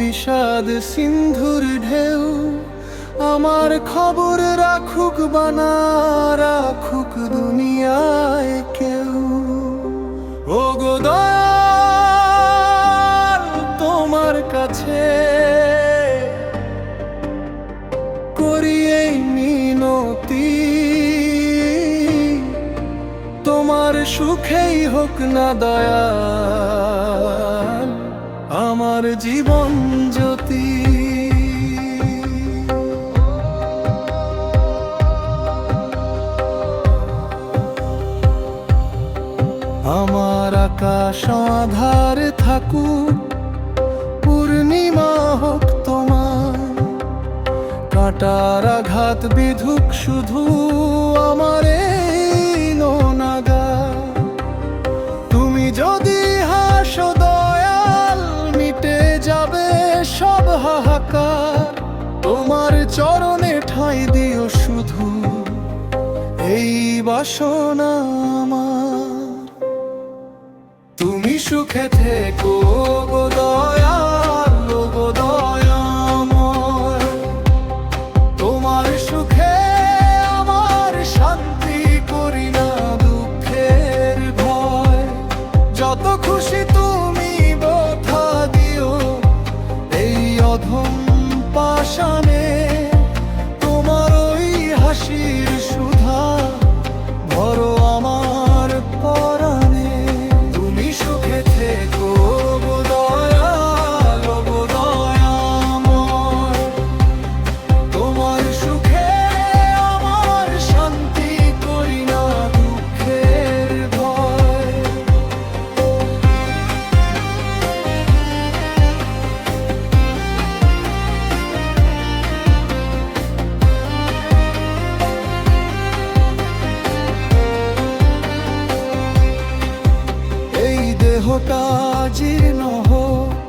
বিষাদ সিন্ধুর ঢেউ আমার খবর রাখুক বানা রাখুক দুনিয়ায় কেউ। ও গো দয়াল তোমার কাছে করি এই মিনতি, তোমার সুখেই হোক না দয়াল আমার জীবন জ্যোতি। আমার আকাশ আধার থাকুক, পূর্ণিমা হোক তোমার, কাঁটার আঘাত বিধুক শুধু আমার এই নোনাগা। তুমি যদি হাসো দয়াল মিটে যাবে সব হাহাকার, তোমার চরণে ঠাঁই দিও শুধু এই বাসনা আমার। তুমি সুখে থেকো গো দয়াল গো দয়াময়, তোমার সুখে আমার শান্তি করি না দুঃখের ভয়। যত খুশি তুমি ব্যথা দিও এই অধম পাষাণে, তোমার ওই হাসির সুধা ভরো আমার পরাণে। তুমি সুখে থেকো গো দয়াল গো দয়াময়, তোমার সুখে আমার শান্তি করি না দুঃখের ভয়। এই দেহটা জীর্ণ হোক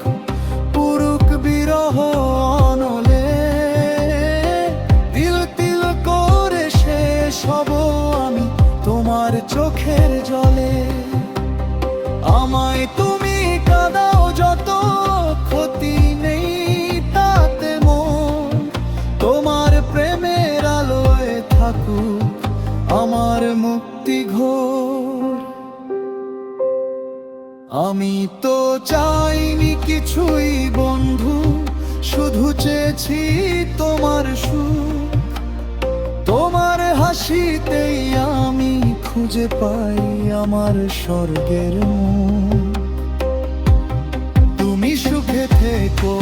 পুরুক বিরহ অনলে, তিল তিল করে শেষ হব আমি তোমার চোখের জলে। আমায় তুমি কাঁদাও যত ক্ষতি নেই তাতে মন, তোমার প্রেমের আলোয় থাকুক আমার মুক্তি ঘোর। আমি তো চাইনি কিছুই বন্ধু, শুধু চেয়েছি তোমার সুখ, তোমার হাসিতেই আমি খুঁজে পাই আমার স্বর্গের মুখ। তুমি সুখে থেকো